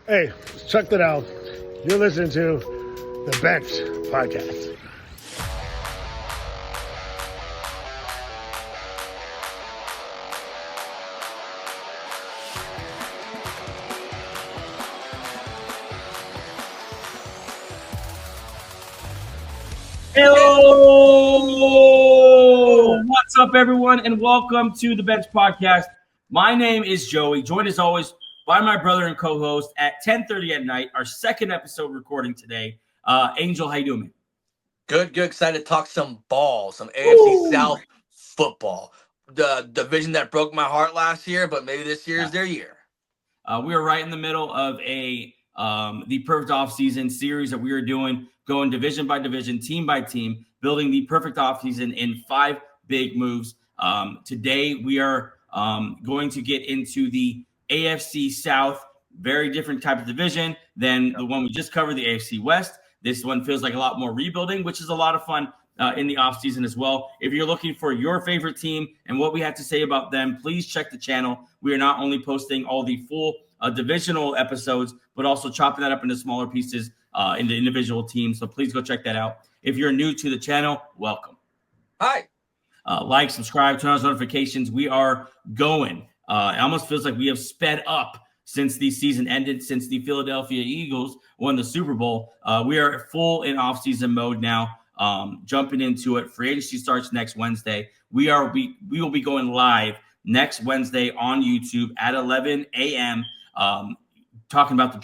Hey, check that out. You're listening to the Bench Podcast. Hello! What's up, everyone, and welcome to the Bench Podcast. My name is Joey, joined as always by my brother and co-host at 10:30 at night, our second episode recording today. Angel, how you doing, man? Good. Excited to talk some ball, some AFC South football. The division that broke my heart last year, but maybe this year is their year. We are right in the middle of the perfect offseason series that we are doing, going division by division, team by team, building the perfect offseason in 5 big moves. Today, we are going to get into the AFC South, very different type of division than the one we just covered, the AFC West. This one feels like a lot more rebuilding, which is a lot of fun in the offseason as well. If you're looking for your favorite team and what we have to say about them, please check the channel. We are not only posting all the full divisional episodes, but also chopping that up into smaller pieces into individual teams. So please go check that out. If you're new to the channel, welcome. Hi. Like, subscribe, turn on notifications. We are going. It almost feels like we have sped up since the season ended, since the Philadelphia Eagles won the Super Bowl. We are full in offseason mode now, jumping into it. Free agency starts next Wednesday. We will be going live next Wednesday on YouTube at 11 a.m., talking about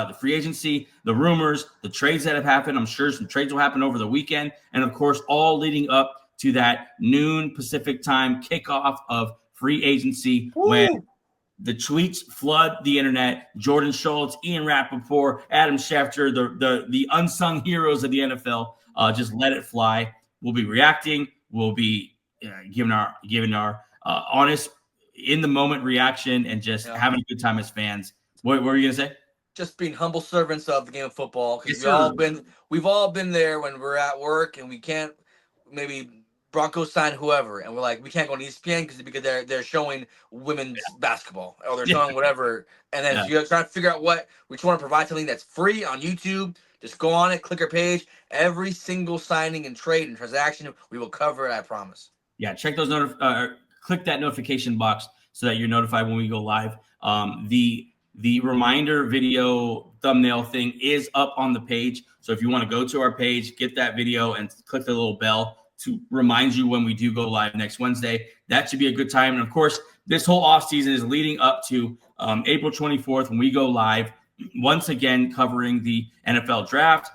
the free agency, the rumors, the trades that have happened. I'm sure some trades will happen over the weekend. And, of course, all leading up to that noon Pacific time kickoff of free agency when the tweets flood the internet. Jordan Schultz, Ian Rappaport, Adam Schefter, the unsung heroes of the NFL, just let it fly. We'll be reacting. We'll be giving our honest, in the moment reaction and just having a good time as fans. What were you gonna say? Just being humble servants of the game of football, because Yes, we've all been there when we're at work and we can't maybe Broncos sign whoever, and we're like, we can't go on ESPN because they're showing women's basketball or they're showing whatever, and then if you're trying to figure out what we just want to provide something that's free on YouTube, just go on it, click our page. Every single signing and trade and transaction, we will cover it. I promise. Yeah, check those click that notification box so that you're notified when we go live. The reminder video thumbnail thing is up on the page. So if you want to go to our page, get that video and click the little bell to remind you when we do go live next Wednesday. That should be a good time. And of course, this whole offseason is leading up to April 24th when we go live, once again covering the NFL draft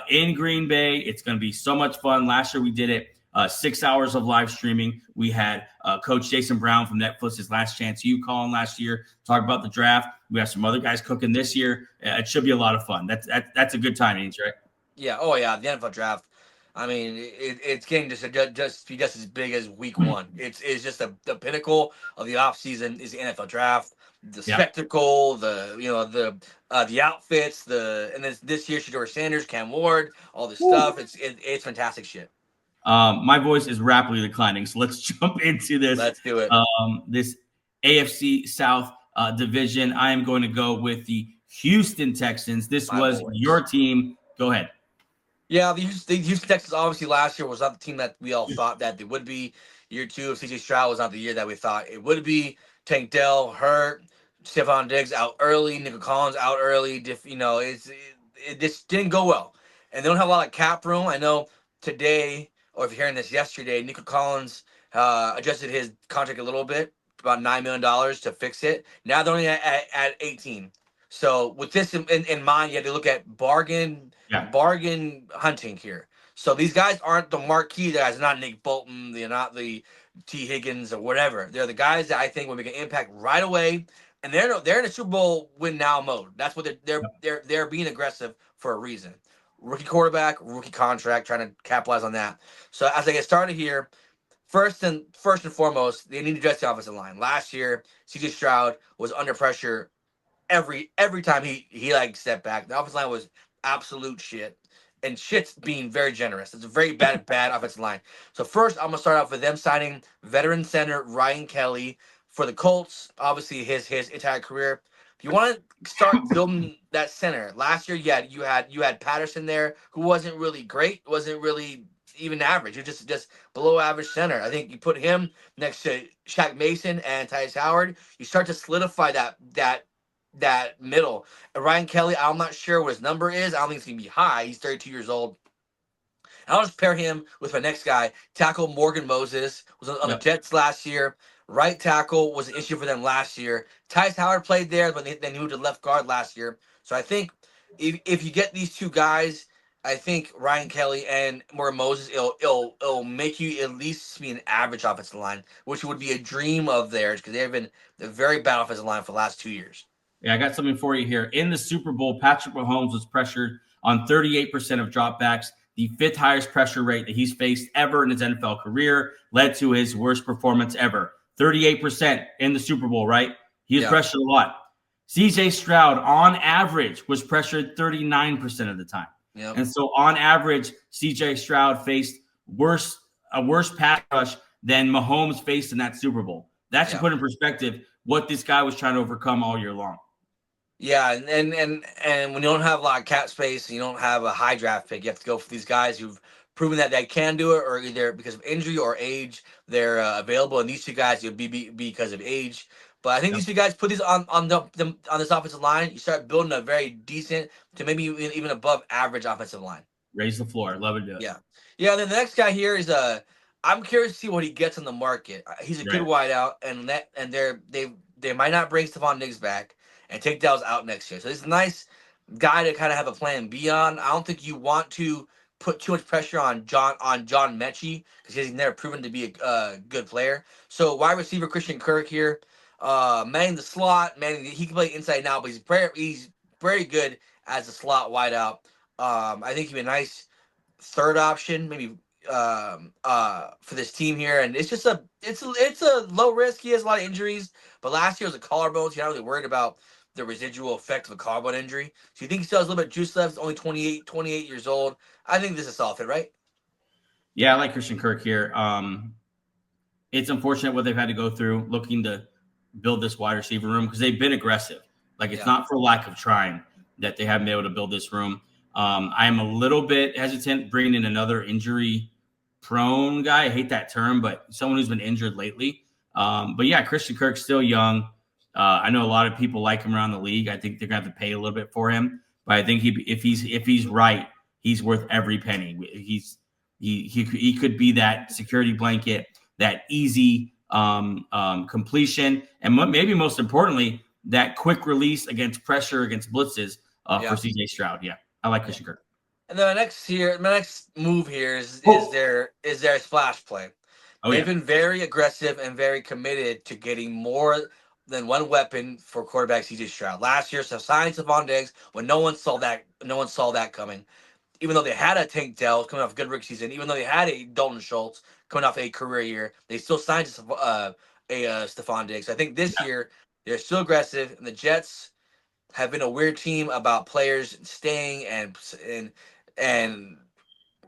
in Green Bay. It's going to be so much fun. Last year we did it 6 hours of live streaming. We had Coach Jason Brown from Netflix's Last Chance U calling last year, talk about the draft. We have some other guys cooking this year. It should be a lot of fun. That's a good time, Ains, right? Yeah. Oh yeah. The NFL draft. I mean, it's getting just as big as week one. It's just the pinnacle of the offseason is the NFL draft, the spectacle, the outfits, and then this year Shedeur Sanders, Cam Ward, all this stuff. It's fantastic shit. My voice is rapidly declining, so let's jump into this. Let's do it. This AFC South division. I am going to go with the Houston Texans. This was your team. Go ahead. Yeah, the Houston Texans obviously last year was not the team that we all thought that they would be. Year two of C.J. Stroud was not the year that we thought it would be. Tank Dell hurt, Stephon Diggs out early, Nico Collins out early. It just didn't go well, and they don't have a lot of cap room. I know today, or if you're hearing this yesterday, Nico Collins adjusted his contract a little bit, about $9 million to fix it. Now they're only at 18. So with this in mind, you have to look at bargain hunting here. So these guys aren't the marquee guys. They're not Nick Bolton. They're not the T. Higgins or whatever. They're the guys that I think will make an impact right away. And they're in a Super Bowl win now mode. That's what they're being aggressive for a reason. Rookie quarterback, rookie contract, trying to capitalize on that. So as I get started here, first and foremost, they need to address the offensive line. Last year, C.J. Stroud was under pressure every time he like stepped back. The offensive line was absolute shit, and shit's being very generous. It's a very bad offensive line. So first, I'm gonna start off with them signing veteran center Ryan Kelly for the Colts. Obviously, his entire career if you want to start building that center, last year you had Patterson there, who wasn't really great, wasn't really even average. He was just below average center. I think you put him next to Shaq Mason and Tyus Howard, you start to solidify that middle. And Ryan Kelly, I'm not sure what his number is. I don't think it's gonna be high. He's 32 years old. I'll just pair him with my next guy. Tackle Morgan Moses was on the Jets last year. Right tackle was an issue for them last year. Tyus Howard played there, but then he moved to left guard last year. So I think if you get these two guys, I think Ryan Kelly and Morgan Moses, it'll make you at least be an average offensive line, which would be a dream of theirs because they've been a very bad offensive line for the last 2 years. Yeah, I got something for you here. In the Super Bowl, Patrick Mahomes was pressured on 38% of dropbacks. The 5th highest pressure rate that he's faced ever in his NFL career, led to his worst performance ever. 38% in the Super Bowl, right? He was pressured a lot. CJ Stroud, on average, was pressured 39% of the time. Yep. And so, on average, CJ Stroud faced a worse pass rush than Mahomes faced in that Super Bowl. That should put in perspective what this guy was trying to overcome all year long. Yeah, and when you don't have a lot of cap space and you don't have a high draft pick, you have to go for these guys who've proven that they can do it, or either because of injury or age, they're available. And these two guys, you'll be because of age. But I think these two guys put these on this offensive line. You start building a very decent to maybe even above average offensive line. Raise the floor. Love it. Yeah. And then the next guy here is I'm curious to see what he gets on the market. He's a good wideout, and they might not bring Stephon Diggs back. And Tank Dell's out next year. So he's a nice guy to kind of have a plan B on. I don't think you want to put too much pressure on John Mechie because he's never proven to be a good player. So wide receiver Christian Kirk here. Manning the slot. He can play inside now, but he's very good as a slot wideout. I think he'd be a nice third option, maybe for this team here. And it's a low risk. He has a lot of injuries, but last year was a collarbone, so you're not really worried about the residual effect of a collarbone injury. So you think he still has a little bit of juice left? He's only 28 years old. I think this is a solid fit, right? Yeah, I like Christian Kirk here. It's unfortunate what they've had to go through looking to build this wide receiver room because they've been aggressive. Like, it's not for lack of trying that they haven't been able to build this room. I am a little bit hesitant bringing in another injury-prone guy. I hate that term, but someone who's been injured lately. But yeah, Christian Kirk's still young. I know a lot of people like him around the league. I think they're going to have to pay a little bit for him. But I think if he's right, he's worth every penny. He could be that security blanket, that easy completion, and maybe most importantly, that quick release against pressure, against blitzes for CJ Stroud. Yeah, I like Christian Kirk. And then my next move here is their splash play. They've been very aggressive and very committed to getting more than one weapon for quarterback CJ Stroud. Last year, some signs of Stephon Diggs when no one saw that coming. Even though they had a Tank Dell coming off a good rookie season, even though they had a Dalton Schultz coming off a career year, they still signed Stephon Diggs. I think this year they're still aggressive, and the Jets have been a weird team about players staying and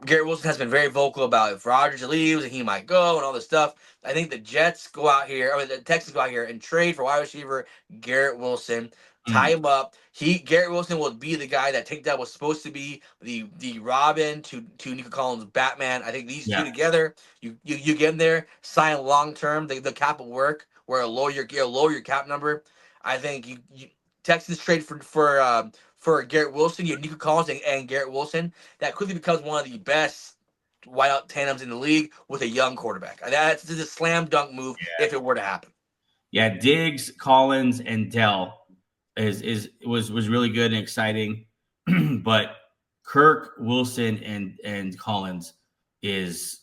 Garrett Wilson has been very vocal about if Rodgers leaves and he might go and all this stuff. I think the Texans go out here and trade for wide receiver Garrett Wilson, tie him up. Garrett Wilson will be the guy that Tank Dell was supposed to be, the Robin to Nico Collins Batman. I think these two together, you get in there, sign long term. The cap will work where lower your cap number. I think you Texans trade for Garrett Wilson, you have Nico Collins and Garrett Wilson. That quickly becomes one of the best wideout tandems in the league with a young quarterback. That's a slam dunk move if it were to happen. Yeah, Diggs, Collins, and Dell was really good and exciting, but Kirk, Wilson, and Collins is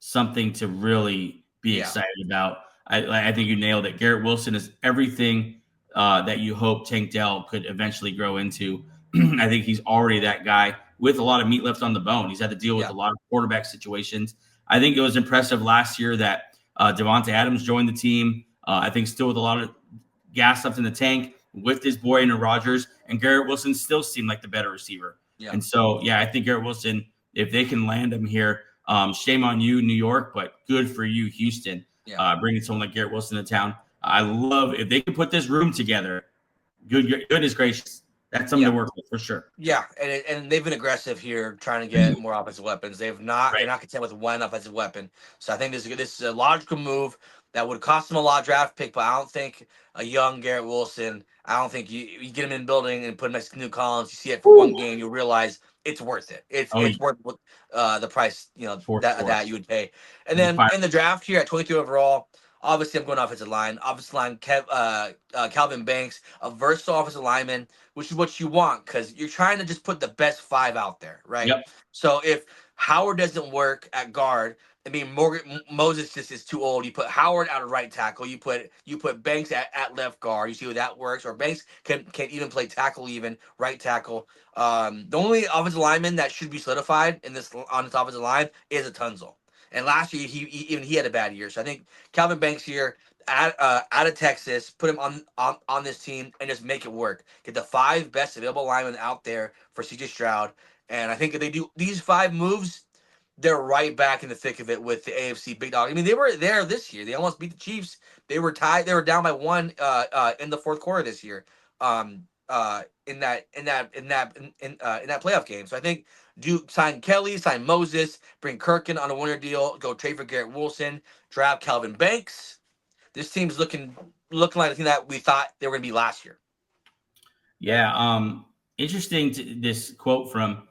something to really be excited about. I think you nailed it. Garrett Wilson is everything that you hope Tank Dell could eventually grow into. I think he's already that guy with a lot of meat left on the bone. He's had to deal with a lot of quarterback situations. I think it was impressive last year that Devontae Adams joined the team. I think still with a lot of gas left in the tank with his boy Aaron Rodgers, and Garrett Wilson still seemed like the better receiver. Yeah. And so, I think Garrett Wilson, if they can land him here, shame on you, New York, but good for you, Houston, bringing someone like Garrett Wilson to town. I love if they can put this room together. Goodness gracious. That's something to work with for sure. Yeah, and they've been aggressive here trying to get more offensive weapons. They're not content with one offensive weapon. So I think this is a logical move that would cost them a lot of draft pick, but I don't think a young Garrett Wilson, I don't think you get him in building and put him next to New Collins, you see it for one game, you realize it's worth it. It's worth the price, that you would pay. And then in the draft here at 23 overall, obviously I'm going offensive line. Offensive line, Calvin Banks, a versatile offensive lineman, which is what you want because you're trying to just put the best 5 out there, right? Yep. So if Howard doesn't work at guard, I mean Moses just is too old. You put Howard out of right tackle. You put Banks at left guard. You see how that works. Or Banks can even play tackle, even right tackle. The only offensive lineman that should be solidified on this offensive line is a Tunzel. And last year he had a bad year. So I think Calvin Banks here out of Texas, put him on this team and just make it work. Get the 5 best available linemen out there for CJ Stroud. And I think if they do these 5 moves, they're right back in the thick of it with the AFC big dog. I mean, they were there this year. They almost beat the Chiefs. They were tied. They were down by 1 in the fourth quarter this year. In that playoff game. So I think sign Kelly, sign Moses, bring Kirkin on a 1-year deal, go trade for Garrett Wilson, draft Calvin Banks. This team's looking like the thing that we thought they were going to be last year. Yeah. Interesting this quote from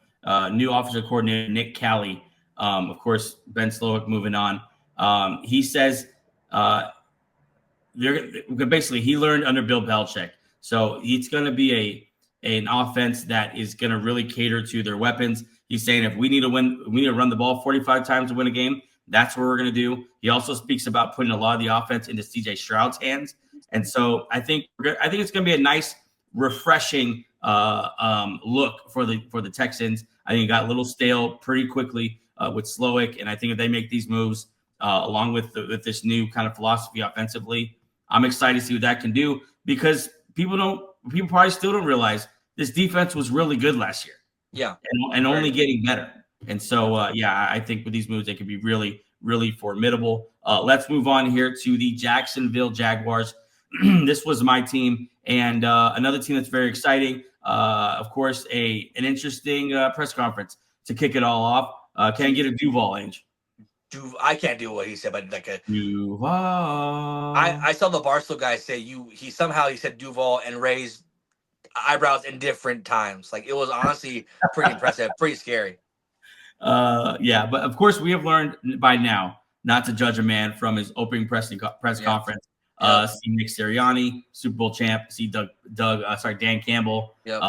new offensive coordinator Nick Cali. Of course, Ben Slowick moving on. He says basically he learned under Bill Belichick. So it's going to be an offense that is going to really cater to their weapons. He's saying if we need to win, we need to run the ball 45 times to win a game. That's what we're going to do. He also speaks about putting a lot of the offense into CJ Stroud's hands. And so I think it's going to be a nice, refreshing look for the Texans. I think it got a little stale pretty quickly with Slowick. And I think if they make these moves along with this new kind of philosophy offensively, I'm excited to see what that can do because people probably still don't realize this defense was really good last year. Yeah. And only getting better. And so, I think with these moves, they could be really, really formidable. Let's move on here to the Jacksonville Jaguars. This was my team and another team that's very exciting. Of course, an interesting press conference to kick it all off. Can I get a Duval, Ange? I can't do what he said, but like a Duval. I saw the Barstool guy say he said Duval and raised eyebrows in different times. Like it was honestly pretty impressive, pretty scary. But of course we have learned by now not to judge a man from his opening press conference. See Nick Sirianni, Super Bowl champ. See Dan Campbell. Yep.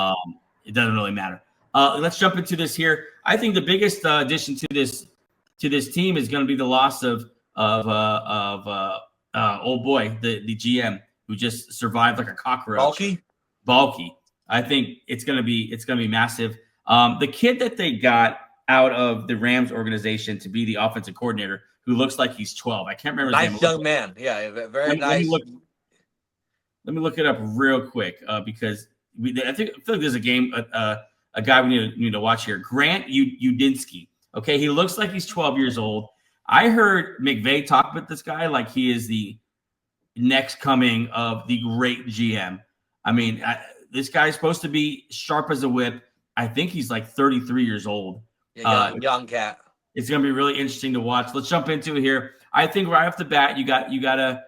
It doesn't really matter. Let's jump into this here. I think the biggest addition to this team is going to be the loss of old boy, the GM who just survived like a cockroach. Balky. I think it's going to be massive. The kid that they got out of the Rams organization to be the offensive coordinator, who looks like he's 12. I can't remember his name. Nice young man. Yeah, very nice. Let me look it up real quick because I feel like there's a game, a guy we need to watch here. Grant Udinsky. Okay, he looks like he's 12 years old. I heard McVay talk about this guy like he is the next coming of the great GM. I mean, this guy's supposed to be sharp as a whip. I think he's like 33 years old. Yeah, young cat. It's going to be really interesting to watch. Let's jump into it here. I think right off the bat, you gotta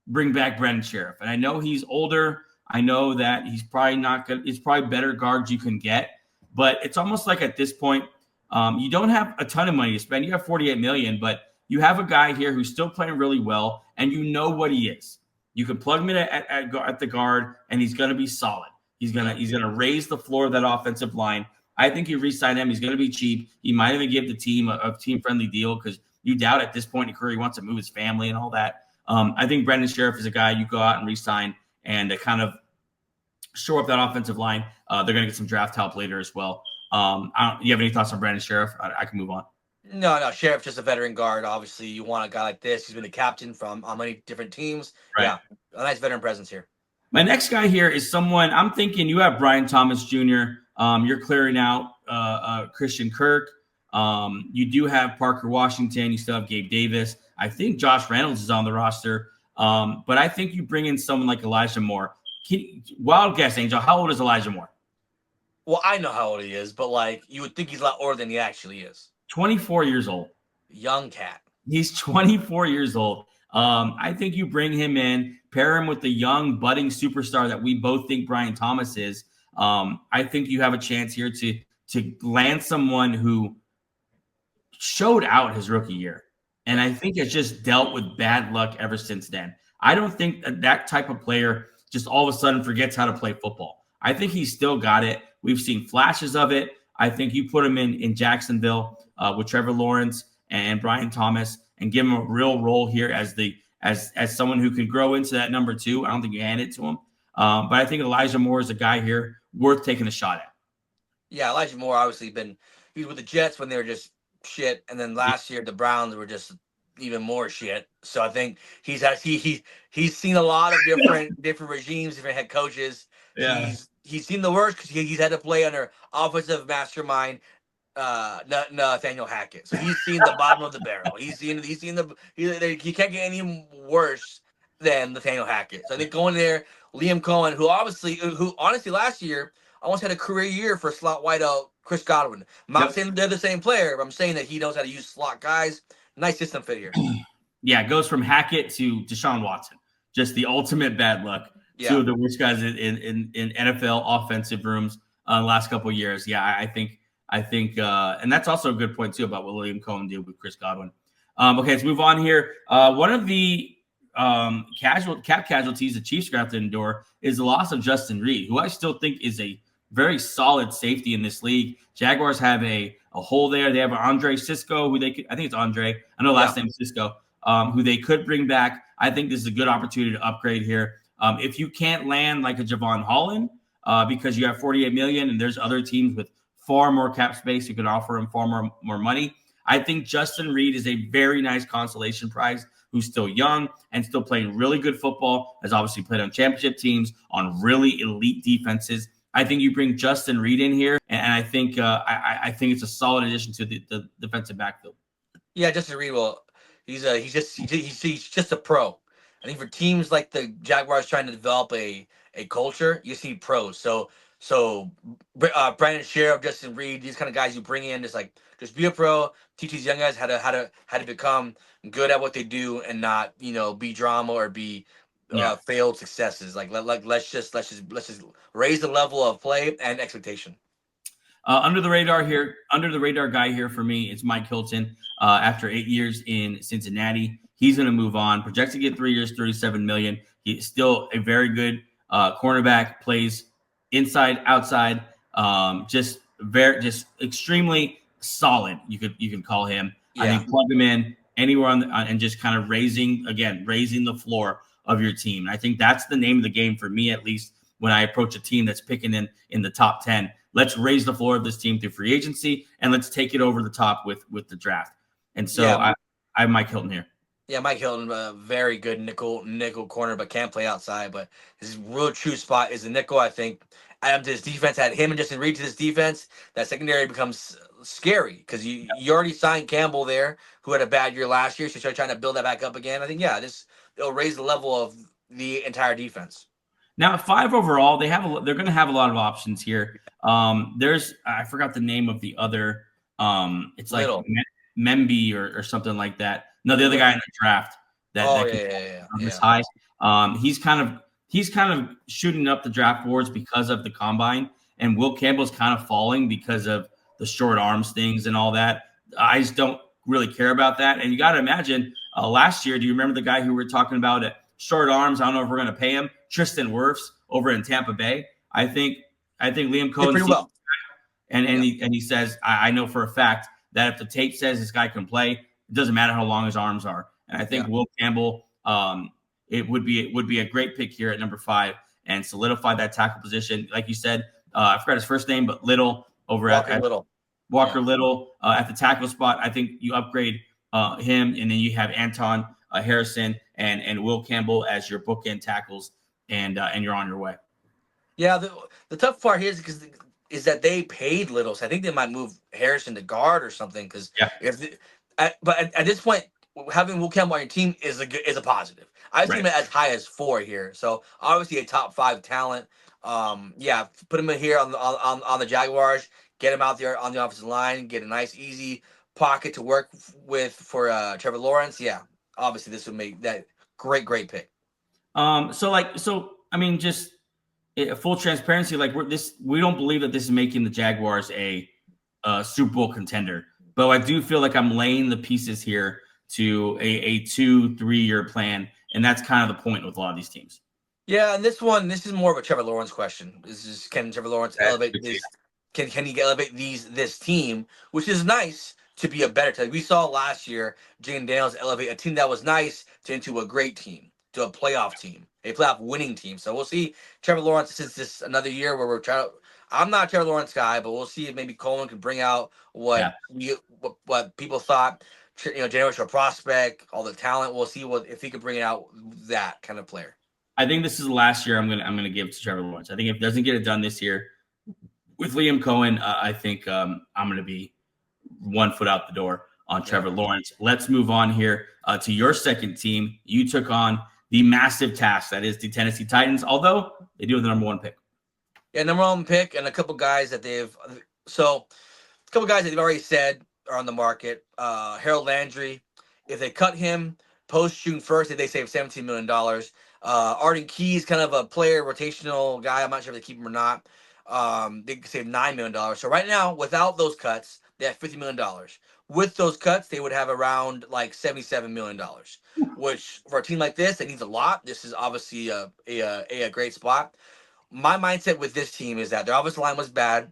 bring back Brendan Sheriff. And I know he's older. I know that he's probably not good. It's probably better guards you can get. But it's almost like at this point, you don't have a ton of money to spend. You have $48 million, but you have a guy here who's still playing really well, and you know what he is. You can plug him in at the guard, and he's going to be solid. He's gonna raise the floor of that offensive line. I think you re-sign him. He's going to be cheap. He might even give the team a team-friendly deal because you doubt at this point in career he wants to move his family and all that. I think Brendan Sheriff is a guy you go out and re-sign and to kind of shore up that offensive line. They're going to get some draft help later as well. You have any thoughts on Brendan Sheriff? I can move on. No. Sheriff's just a veteran guard. Obviously, you want a guy like this. He's been the captain on many different teams. Right. Yeah, a nice veteran presence here. My next guy here is someone I'm thinking you have Brian Thomas Jr. You're clearing out Christian Kirk. You do have Parker Washington. You still have Gabe Davis. I think Josh Reynolds is on the roster. But I think you bring in someone like Elijah Moore. Wild guess, Angel. How old is Elijah Moore? Well, I know how old he is, but like you would think he's a lot older than he actually is. 24 years old. Young cat. He's 24 years old. I think you bring him in, pair him with the young budding superstar that we both think Brian Thomas is. I think you have a chance here to land someone who showed out his rookie year. And I think has just dealt with bad luck ever since then. I don't think that type of player just all of a sudden forgets how to play football. I think he's still got it. We've seen flashes of it. I think you put him in Jacksonville with Trevor Lawrence and Brian Thomas and give him a real role here as someone who can grow into that number 2. I don't think you hand it to him. But I think Elijah Moore is a guy here worth taking a shot at. Yeah, Elijah Moore obviously he was with the Jets when they were just shit, and then last year the Browns were just even more shit. So I think he's seen a lot of different regimes, different head coaches. Yeah. He's seen the worst because he's had to play under offensive mastermind Nathaniel Hackett. So he's seen the bottom of the barrel. He can't get any worse than Nathaniel Hackett. So I think going there, Liam Cohen, who honestly last year almost had a career year for slot wideout Chris Godwin. I'm not saying they're the same player, but I'm saying that he knows how to use slot guys. Nice system fit here. Yeah, it goes from Hackett to Deshaun Watson. Just the ultimate bad luck. Yeah. 2 of the worst guys in NFL offensive rooms the last couple of years. Yeah, I think, and that's also a good point too about what William Cohen did with Chris Godwin. Okay, let's move on here. One of the cap casualties the Chiefs are going to have to endure is the loss of Justin Reed, who I still think is a very solid safety in this league. Jaguars have a hole there. They have Andre Cisco, who I think it's Andre. I know last name is Cisco, who they could bring back. I think this is a good opportunity to upgrade here. If you can't land like a Javon Holland because you have $48 million and there's other teams with far more cap space who can offer him far more money, I think Justin Reed is a very nice consolation prize who's still young and still playing really good football, has obviously played on championship teams, on really elite defenses. I think you bring Justin Reed in here, and I think I think it's a solid addition to the defensive backfield. Yeah, Justin Reed. Well, he's just a pro. I think for teams like the Jaguars trying to develop a culture, you see pros. So Brandon Sheriff, Justin Reed, these kind of guys you bring in, just be a pro, teach these young guys how to become good at what they do and not be drama or be failed successes. Let's just raise the level of play and expectation. Under the radar guy here for me is Mike Hilton. After 8 years in Cincinnati, he's going to move on. Projected to get 3 years, $37 million. He's still a very good cornerback. Plays inside, outside. Just extremely solid. You can call him. Yeah. I think plug him in anywhere and just kind of raising the floor of your team. And I think that's the name of the game for me, at least when I approach a team that's picking in the top 10. Let's raise the floor of this team through free agency, and let's take it over the top with the draft. And so I have Mike Hilton here. Yeah, Mike Hilton, very good nickel corner, but can't play outside. But his real true spot is the nickel. I think add him to his defense, had him and Justin Reed to this defense, that secondary becomes scary because you already signed Campbell there, who had a bad year last year. So you start trying to build that back up again. I think, it'll raise the level of the entire defense. Now at 5 overall, they're going to have a lot of options here. I forgot the name of the other. It's like Memby or something like that. No, the other guy in the draft this high. He's kind of shooting up the draft boards because of the combine, and Will Campbell's kind of falling because of the short arms things and all that. I just don't really care about that. And you got to imagine last year. Do you remember the guy who we were talking about at short arms? I don't know if we're going to pay him. Tristan Wirfs over in Tampa Bay. I think Liam Cohen pretty well. And he says, I know for a fact that if the tape says this guy can play, it doesn't matter how long his arms are. And I think Will Campbell, it would be a great pick here at number 5 and solidify that tackle position. Like you said, I forgot his first name, but Little over Walker Little at the tackle spot. I think you upgrade him, and then you have Anton Harrison and Will Campbell as your bookend tackles, and you're on your way. Yeah, the tough part here is that they paid Little, so I think they might move Harrison to guard or something. Because but at this point, having Will Campbell on your team is a positive. I've seen Right. him as high as 4 here. So obviously a top 5 talent. Yeah, put him in here on the Jaguars. Get him out there on the offensive line. Get a nice easy pocket to work with for Trevor Lawrence. Yeah, obviously this would make that great pick. So I mean, just full transparency, like we don't believe that this is making the Jaguars a Super Bowl contender, but I do feel like I'm laying the pieces here to a 2-3 year plan, and that's kind of the point with a lot of these teams. Yeah, and this is more of a Trevor Lawrence question. This is, can Trevor Lawrence elevate this? Can he elevate this team, which is nice, to be a better team? We saw last year Jane Daniels elevate a team that was nice into a great team, to a playoff team, a playoff winning team. So we'll see Trevor Lawrence. Since this another year where we're trying to, I'm not a Trevor Lawrence guy, but we'll see if maybe Coleman can bring out what people thought. Generational prospect, all the talent. We'll see if he could bring out that kind of player. I think this is the last year I'm gonna give to Trevor Lawrence. I think if he doesn't get it done this year with Liam Cohen, I think I'm gonna be 1 foot out the door on Trevor Lawrence. Let's move on here to your second team. You took on the massive task that is the Tennessee Titans, although they do have the number 1 pick. Yeah, number 1 pick, and a couple guys that they've already said are on the market. Harold Landry, if they cut him post June 1st, they save $17 million. Arden Key is kind of a player, rotational guy. I'm not sure if they keep him or not. They could save $9 million. So right now, without those cuts, they have $50 million. With those cuts, they would have around like $77 million, which for a team like this, it needs a lot. This is obviously a great spot. My mindset with this team is that their offensive line was bad,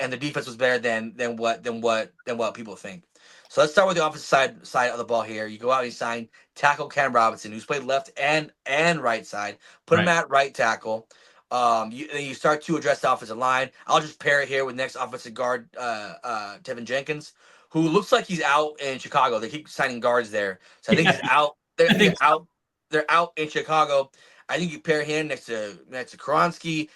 and the defense was better than what people think. So let's start with the offensive side of the ball here. You go out and you sign tackle Cam Robinson, who's played left and right side. Put him at right tackle. Then you start to address the offensive line. I'll just pair it here with next offensive guard Tevin Jenkins, who looks like he's out in Chicago. They keep signing guards there, so I think he's out. They're out in Chicago. I think you pair him next to Kronsky.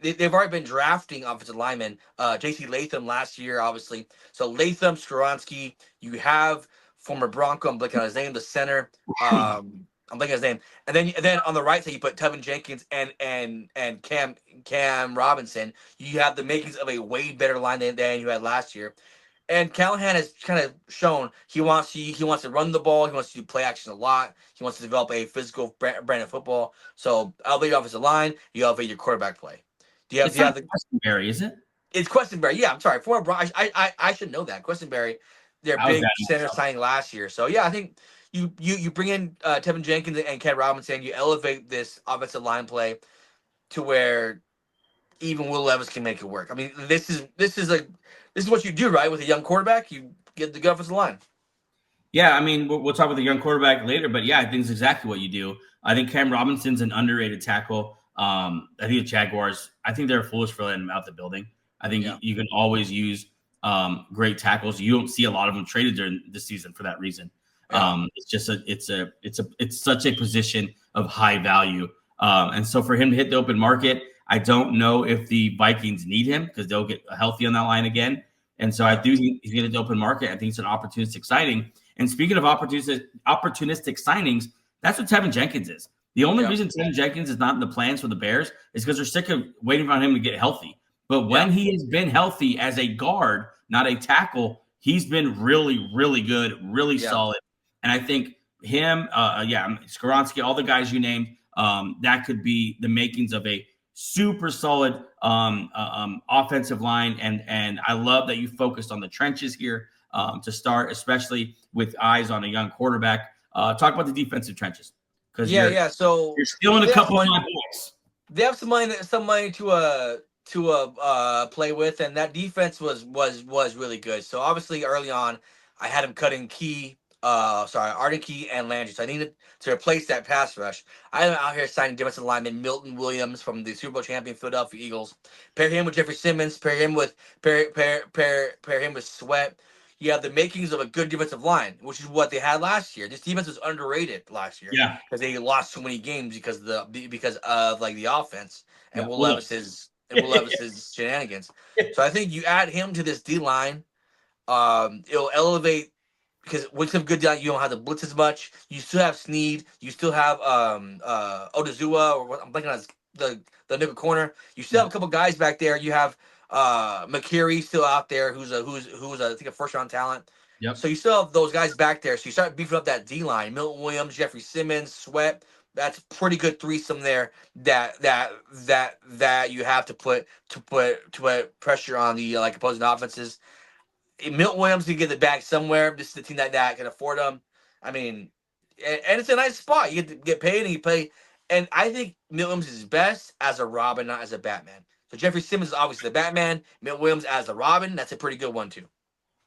They've already been drafting offensive linemen. J.C. Latham last year, obviously. So Latham, Skoronsky. You have former Bronco. I'm blanking on his name. The center. I'm blanking on his name. And then on the right side you put Tevin Jenkins and Cam Robinson. You have the makings of a way better line than you had last year. And Callahan has kind of shown he wants to run the ball. He wants to do play action a lot. He wants to develop a physical brand of football. So elevate your offensive line. You elevate your quarterback play. It's not Questenberry, is it? It's Questenberry. Yeah, I'm sorry. I should know that. Questenberry, their big center signing last year. So yeah, I think you bring in Tevin Jenkins and Ken Robinson. You elevate this offensive line play to where even Will Levis can make it work. I mean, this is what you do, right? With a young quarterback, you get the good offensive line. Yeah, I mean, we'll talk about the young quarterback later, but yeah, I think it's exactly what you do. I think Cam Robinson's an underrated tackle. I think the Jaguars, I think they're foolish for letting him out the building. I think you can always use great tackles. You don't see a lot of them traded during the season for that reason. Yeah. It's such a position of high value. And so for him to hit the open market, I don't know if the Vikings need him because they'll get healthy on that line again. And so I do think he's getting the open market. I think it's an opportunistic signing. And speaking of opportunistic signings, that's what Tevin Jenkins is. The only reason Tevin Jenkins is not in the plans for the Bears is because they're sick of waiting on him to get healthy. But when he has been healthy as a guard, not a tackle, he's been really, really good, really solid. And I think him, Skoronsky, all the guys you named, that could be the makings of a super solid offensive line. And I love that you focused on the trenches here to start, especially with eyes on a young quarterback. Talk about the defensive trenches. So you're stealing a couple of my boys. They have some money to play with, and that defense was really good. So obviously early on, I had him cutting Arden Key and Landry. So I needed to replace that pass rush. I'm out here signing defensive lineman Milton Williams from the Super Bowl champion Philadelphia Eagles. Pair him with Jeffrey Simmons. Pair him with Sweat. You have the makings of a good defensive line, which is what they had last year. This defense was underrated last year. Yeah, because they lost so many games because of like the offense and Will Levis's shenanigans. So I think you add him to this D line, it'll elevate because with some good down, you don't have to blitz as much. You still have Snead. You still have Odazua, or what I'm thinking of the nickel corner. You still have a couple guys back there. You have McCreary still out there, who's I think a first round talent. Yep. So you still have those guys back there. So you start beefing up that D line. Milton Williams, Jeffrey Simmons, Sweat. That's pretty good threesome there. That you have to put pressure on the opposing offenses. Milton Williams can get the bag somewhere. This is the team that can afford them. I mean, and it's a nice spot. You get paid and you play. And I think Milton Williams is best as a Robin, not as a Batman. So Jeffrey Simmons is obviously the Batman. Milton Williams as the Robin. That's a pretty good one too.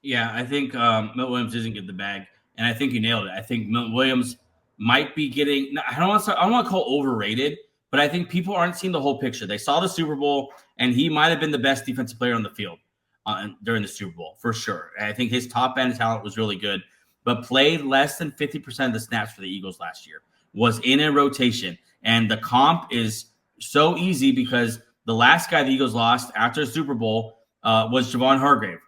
Yeah, I think Milton Williams doesn't get the bag, and I think you nailed it. I think Milton Williams might be getting. I don't want to call overrated, but I think people aren't seeing the whole picture. They saw the Super Bowl, and he might have been the best defensive player on the field during the Super Bowl for sure. And I think his top end talent was really good, but played less than 50% of the snaps for the Eagles last year. Was in a rotation, and the comp is so easy because the last guy the Eagles lost after the Super Bowl was Javon Hargrave.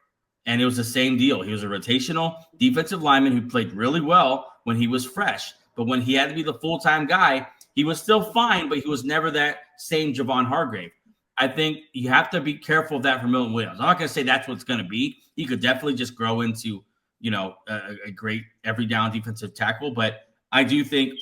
And it was the same deal. He was a rotational defensive lineman who played really well when he was fresh. But when he had to be the full-time guy, he was still fine, but he was never that same Javon Hargrave. I think you have to be careful of that for Milton Williams. I'm not going to say that's what it's going to be. He could definitely just grow into, a great every down defensive tackle. But I do think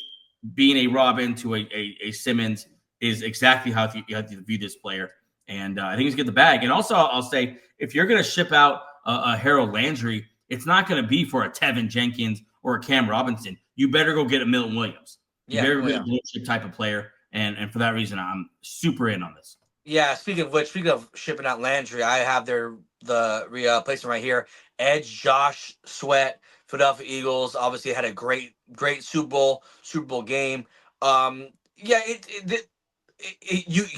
being a Robin to a Simmons is exactly how you have to view this player. And I think he's get the bag. And also I'll say, if you're going to ship out a Harold Landry, it's not going to be for a Tevin Jenkins or a Cam Robinson. You better go get a Milton Williams. You better get a blue chip type of player. And for that reason, I'm super in on this. Yeah, speaking of shipping out Landry, I have the placement right here. Edge Josh Sweat, Philadelphia Eagles, obviously had a great Super Bowl game. You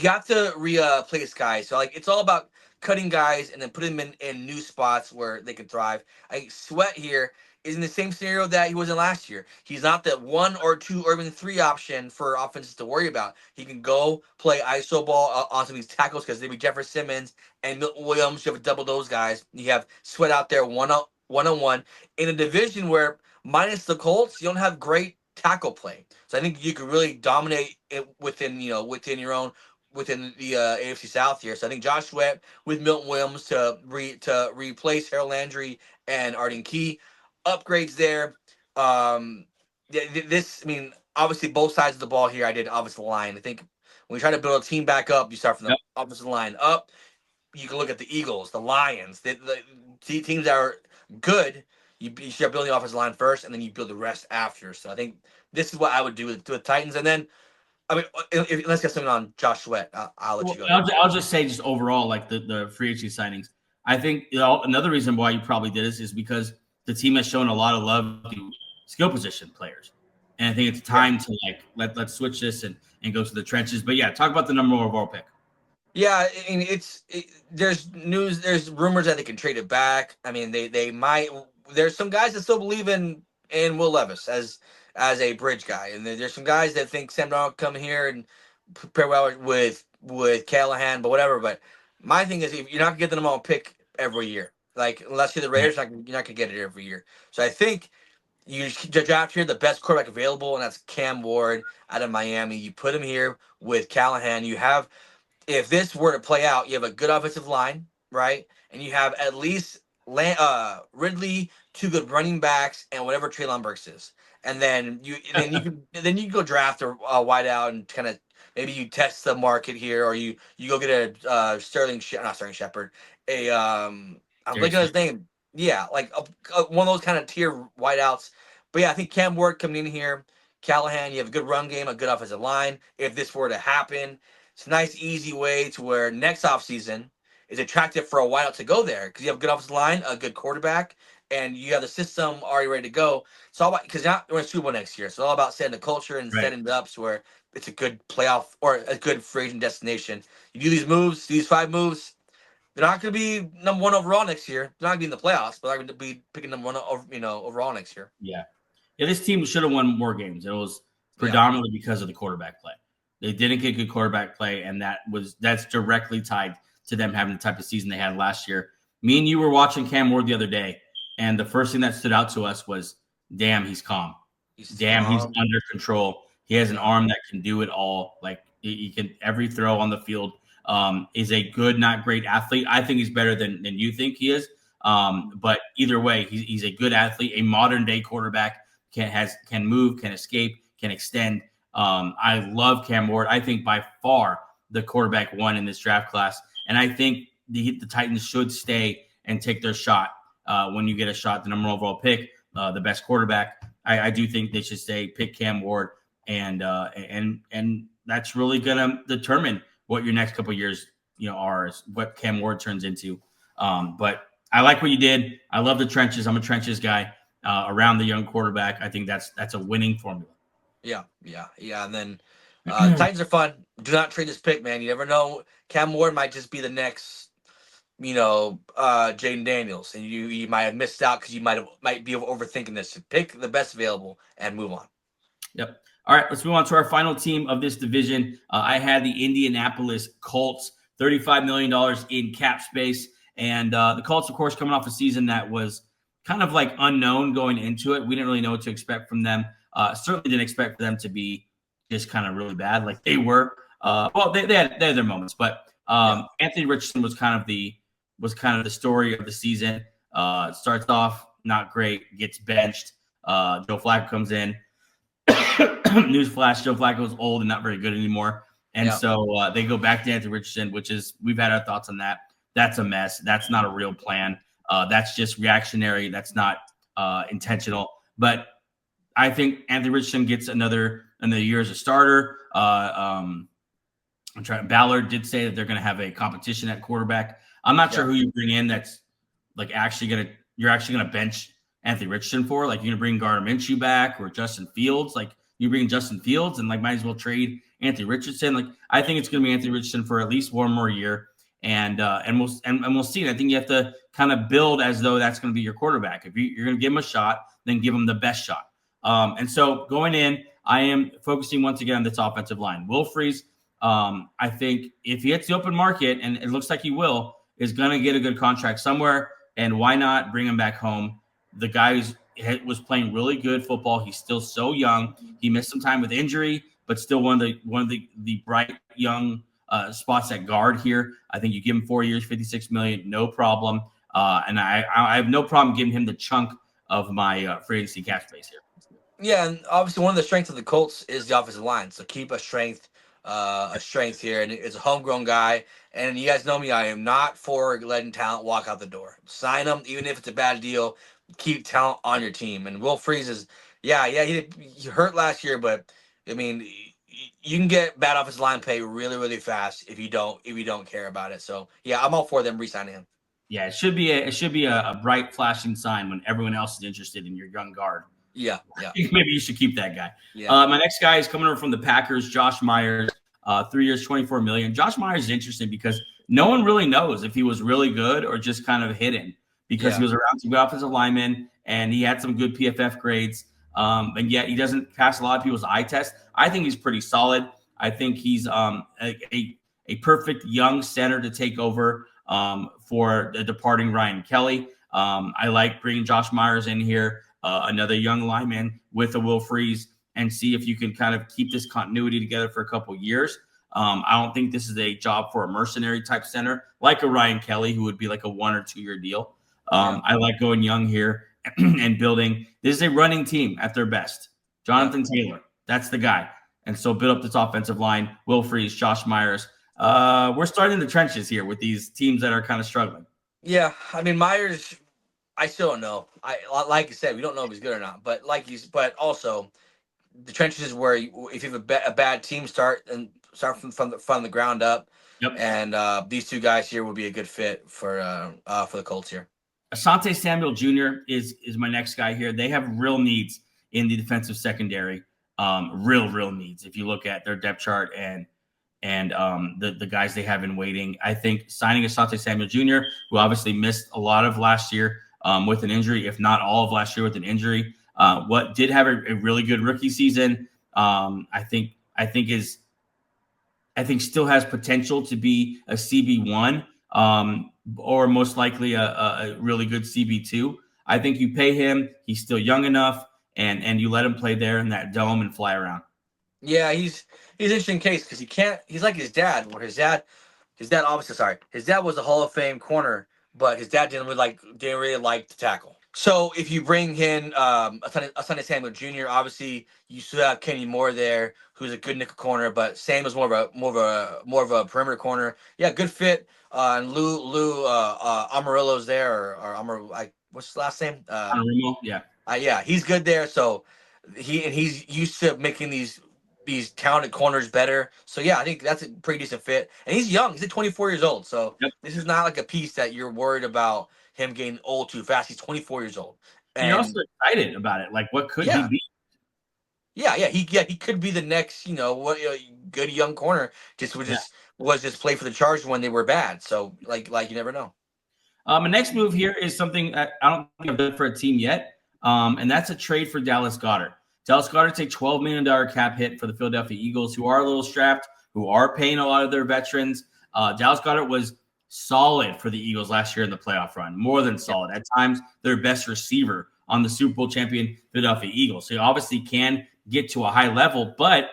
have to replace guys. So it's all about cutting guys and then putting them in new spots where they can thrive. I think Sweat here is in the same scenario that he was in last year. He's not that 1 or 2 or even 3 option for offenses to worry about. He can go play ISO ball on some of these tackles because they be Jeffrey Simmons and Milton Williams. You have to double those guys. You have Sweat out there one-on-one in a division where minus the Colts, you don't have great tackle play. So I think you could really dominate it within the AFC South here. So I think Josh Sweat with Milton Williams to replace Harold Landry and Arden Key. Upgrades there. Obviously both sides of the ball here. I did offensive line. I think when you try to build a team back up, you start from the offensive line up. You can look at the Eagles, the Lions, the teams that are good. You start building the offensive line first, and then you build the rest after. So I think this is what I would do with Titans. And then, let's get something on Josh Sweat. I'll let you go. I'll just say, just overall, the free agency signings. I think another reason why you probably did this is because the team has shown a lot of love to skill position players, and I think it's time to let's switch this and go to the trenches. But yeah, talk about the number 1 overall pick. Yeah, I mean there's rumors that they can trade it back. I mean they might. There's some guys that still believe in Will Levis as a bridge guy, and there's some guys that think Sam Darnold come here and pair well with Callahan, but whatever. But my thing is, if you're not getting them all pick every year, unless you're the Raiders, you're not gonna get it every year. So I think you draft here the best quarterback available, and that's Cam Ward out of Miami. You put him here with Callahan. You have, if this were to play out, you have a good offensive line, right? And you have at least Ridley, 2 good running backs, and whatever Treylon Burks is. And then you can go draft a wideout and kind of maybe you test the market here, or you go get a Sterling Shepard, I'm blanking on his name. Yeah, one of those kind of tier wideouts. But yeah, I think Cam Ward coming in here, Callahan, you have a good run game, a good offensive line. If this were to happen, it's a nice, easy way to where next offseason is attractive for a wideout to go there because you have a good offensive line, a good quarterback, and you have the system already ready to go. It's all about, because we're in Super Bowl next year, so it's all about setting the culture and setting it up so where it's a good playoff or a good free agent destination. You do these moves, these 5 moves. They're not going to be number 1 overall next year. They're not going to be in the playoffs, but they're going to be picking number 1 overall next year. Yeah, this team should have won more games. It was predominantly because of the quarterback play. They didn't get good quarterback play, and that's directly tied to them having the type of season they had last year. Me and you were watching Cam Ward the other day, And the first thing that stood out to us was, damn, he's calm. He's under control. He has an arm that can do it all. Like he can every throw on the field. Is a good, not great athlete. I think he's better than you think he is. But either way, he's a good athlete, a modern day quarterback, can move, can escape, can extend. I love Cam Ward. I think by far the quarterback one in this draft class. And I think the Titans should stay and take their shot. When you get a shot, the number one overall pick, the best quarterback, I do think they should stay, pick Cam Ward, and that's really gonna determine what your next couple of years, are, is what Cam Ward turns into. But I like what you did. I love the trenches. I'm a trenches guy around the young quarterback. I think that's a winning formula. Yeah. And then Titans are fun. Do not trade this pick, man. You never know. Cam Ward might just be the next, Jaden Daniels, and you might have missed out because you might be overthinking this. Pick the best available and move on. Yep. All right, let's move on to our final team of this division. I had the Indianapolis Colts, $35 million in cap space. And the Colts, of course, coming off a season that was kind of like unknown going into it. We didn't really know what to expect from them. Certainly didn't expect for them to be just kind of really bad like they were. They had their moments. But Anthony Richardson was kind of the story of the season. Starts off not great, gets benched. Joe Flacco comes in. Newsflash, Joe Flacco's old and not very good anymore. And so they go back to Anthony Richardson, we've had our thoughts on that. That's a mess. That's not a real plan. That's just reactionary. That's not intentional. But I think Anthony Richardson gets another year as a starter. Ballard did say that they're going to have a competition at quarterback. I'm not sure who you bring in that's like you're actually going to bench Anthony Richardson for. Like, you're going to bring Gardner Minshew back or Justin Fields. Like, you bring Justin Fields and might as well trade Anthony Richardson. Like, I think it's going to be Anthony Richardson for at least one more year. And we'll see. And I think you have to kind of build as though that's going to be your quarterback. If you're going to give him a shot, then give him the best shot. And so going in, I am focusing once again on this offensive line. Will Freeze, I think if he hits the open market, and it looks like he will, is going to get a good contract somewhere. And why not bring him back home? The guy was playing really good football. He's still so young. He missed some time with injury, but still one of the bright young spots at guard here. I think you give him 4 years, $56 million, no problem. And I have no problem giving him the chunk of my free agency cap space here. Yeah, and obviously one of the strengths of the Colts is the offensive line. So keep a strength here, and it's a homegrown guy. And you guys know me; I am not for letting talent walk out the door. Sign them, even if it's a bad deal. Keep talent on your team. And Will Freeze is, he hurt last year, but I mean, you can get bad offensive line play really, really fast if you don't care about it. So yeah, I'm all for them re-signing him. Yeah, it should be a bright flashing sign when everyone else is interested in your young guard. Yeah. Maybe you should keep that guy. Yeah. My next guy is coming over from the Packers, Josh Myers, 3 years, $24 million. Josh Myers is interesting because no one really knows if he was really good or just kind of hidden, because he was around some good offensive linemen and he had some good PFF grades. And yet he doesn't pass a lot of people's eye test. I think he's pretty solid. I think he's a perfect young center to take over for the departing Ryan Kelly. I like bringing Josh Myers in here, another young lineman with a Will Freeze, and see if you can kind of keep this continuity together for a couple years. I don't think this is a job for a mercenary type center like a Ryan Kelly, who would be like a 1 or 2 year deal. I like going young here and building. This is a running team at their best. Jonathan Taylor, that's the guy. And so build up this offensive line. Will Freeze, Josh Myers. We're starting the trenches here with these teams that are kind of struggling. Yeah, I mean, Myers, I still don't know. Like you said, we don't know if he's good or not. But but also, the trenches is where if you have a bad team, start from the ground up. Yep. And these two guys here will be a good fit for the Colts here. Asante Samuel Jr. is my next guy here. They have real needs in the defensive secondary. Real needs. If you look at their depth chart and the guys they have in waiting, I think signing Asante Samuel Jr., who obviously missed a lot of last year with an injury, if not all of last year with an injury, what did have a really good rookie season, I think still has potential to be a CB1, or most likely a really good CB2. I think you pay him. He's still young enough, and you let him play there in that dome and fly around. Yeah, he's an interesting case because he's like his dad, where his dad obviously, his dad was a Hall of Fame corner, but his dad didn't really like to tackle. So if you bring in Asante Samuel Jr., obviously you still have Kenny Moore there, who's a good nickel corner, but Sam is more of a perimeter corner. Yeah, good fit. And Lou Amarillo's there, or what's his last name? Yeah. Yeah, he's good there. So he's used to making these talented corners better. So yeah, I think that's a pretty decent fit. And he's young. He's like 24 years old. So This is not like a piece that you're worried about him getting old too fast. He's 24 years old. And you're also excited about it. Like, what could he be? Yeah, he could be the next, good young corner. Was just play for the Chargers when they were bad. So like you never know. My next move here is something that I don't think I've done for a team yet, and that's a trade for Dallas Goedert. Dallas Goedert's a $12 million cap hit for the Philadelphia Eagles, who are a little strapped, who are paying a lot of their veterans. Dallas Goedert was solid for the Eagles last year in the playoff run, more than solid. At times, their best receiver on the Super Bowl champion Philadelphia Eagles. So he obviously can get to a high level, but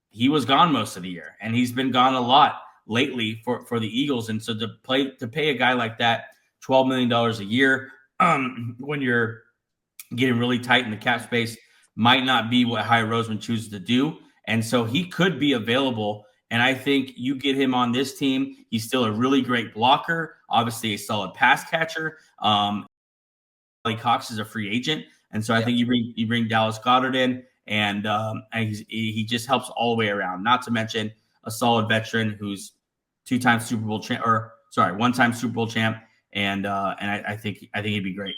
he was gone most of the year, and he's been gone a lot lately for the Eagles. And so to pay a guy like that $12 million a year when you're getting really tight in the cap space might not be what Howie Roseman chooses to do. And so he could be available. And I think you get him on this team. He's still a really great blocker, obviously a solid pass catcher. Cox is a free agent. And so I think you bring Dallas Goedert in, and he just helps all the way around. Not to mention a solid veteran who's one-time Super Bowl champ. And I think he'd be great.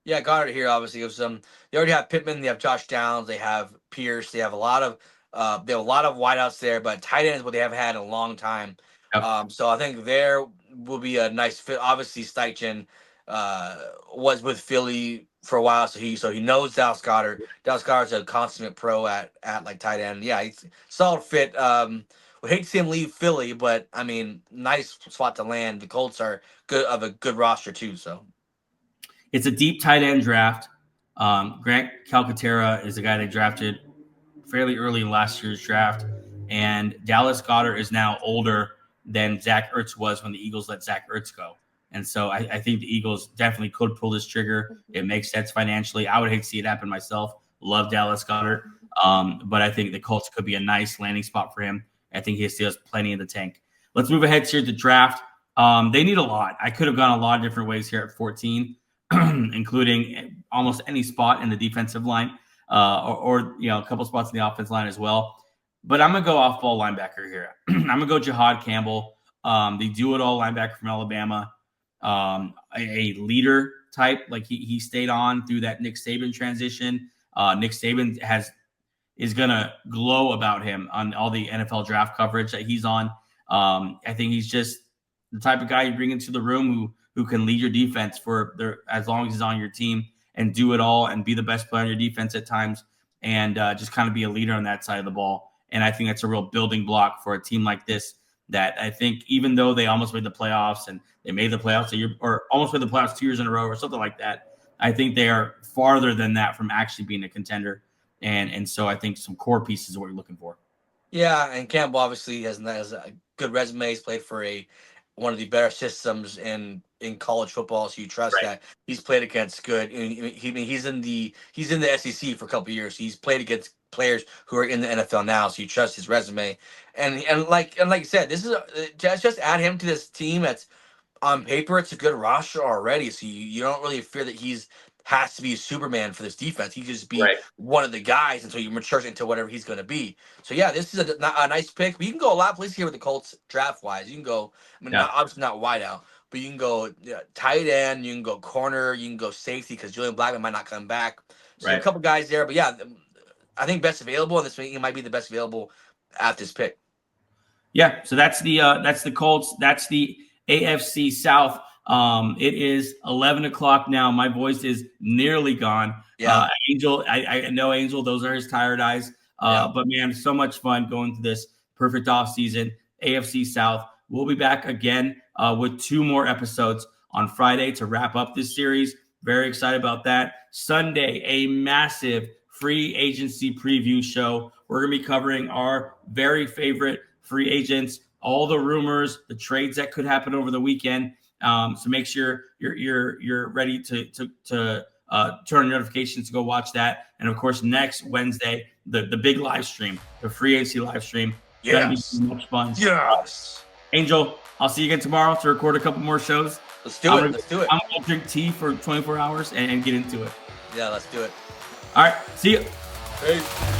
Yeah, Goddard here obviously gives them. They already have Pittman, they have Josh Downs, they have Pierce, they have a lot of wideouts there, but tight end is what they have had in a long time. Yep. So I think there will be a nice fit. Obviously, Steichen was with Philly for a while, so he knows Dallas Goedert. Dallas Goedert's a consummate pro at like tight end. Yeah, he's solid fit. Would hate to see him leave Philly, but I mean, nice spot to land. The Colts are a good roster too, so. It's a deep tight end draft. Grant Calcaterra is the guy they drafted fairly early in last year's draft. And Dallas Goedert is now older than Zach Ertz was when the Eagles let Zach Ertz go. And so I think the Eagles definitely could pull this trigger. It makes sense financially. I would hate to see it happen myself. Love Dallas Goedert. But I think the Colts could be a nice landing spot for him. I think he still has plenty in the tank. Let's move ahead to the draft. They need a lot. I could have gone a lot of different ways here at 14. Including almost any spot in the defensive line or a couple spots in the offense line as well. But I'm going to go off-ball linebacker here. I'm going to go Jahad Campbell, the do-it-all linebacker from Alabama, a leader type. Like he stayed on through that Nick Saban transition. Nick Saban is going to glow about him on all the NFL draft coverage that he's on. I think he's just the type of guy you bring into the room who can lead your defense as long as he's on your team and do it all and be the best player on your defense at times and just kind of be a leader on that side of the ball. And I think that's a real building block for a team like this that I think even though they almost made the playoffs and they made the playoffs or almost made the playoffs 2 years in a row or something like that, I think they are farther than that from actually being a contender. And so I think some core pieces is what you're looking for. Yeah, and Campbell obviously has a good resume. He's played for one of the better systems in college football, so you trust that he's played against good. He's in the SEC for a couple of years. So he's played against players who are in the NFL now, so you trust his resume. And like you said, this is just add him to this team. That's on paper, it's a good roster already. So you don't really fear that has to be a Superman for this defense. He can just be one of the guys until you mature into whatever he's going to be. So yeah, this is a nice pick. But you can go a lot of places here with the Colts draft wise. You can go, obviously not wide out, but you can go tight end, you can go corner, you can go safety because Julian Blackman might not come back. So a couple guys there, but yeah, I think best available, and this might be the best available at this pick. Yeah, so that's the Colts. That's the AFC South. It is 11 o'clock now. My voice is nearly gone. Yeah. Angel, I know Angel, those are his tired eyes. But man, so much fun going through this perfect off season. AFC South. We'll be back again with 2 more episodes on Friday to wrap up this series. Very excited about that. Sunday, a massive free agency preview show. We're going to be covering our very favorite free agents, all the rumors, the trades that could happen over the weekend. So make sure you're ready to turn on notifications to go watch that. And of course, next Wednesday, the big live stream, the free agency live stream. Yes. Gonna be so much fun. Yes. Angel, I'll see you again tomorrow to record a couple more shows. Let's do it. Let's do it. I'm gonna drink tea for 24 hours and get into it. Yeah, let's do it. All right, see you. Peace.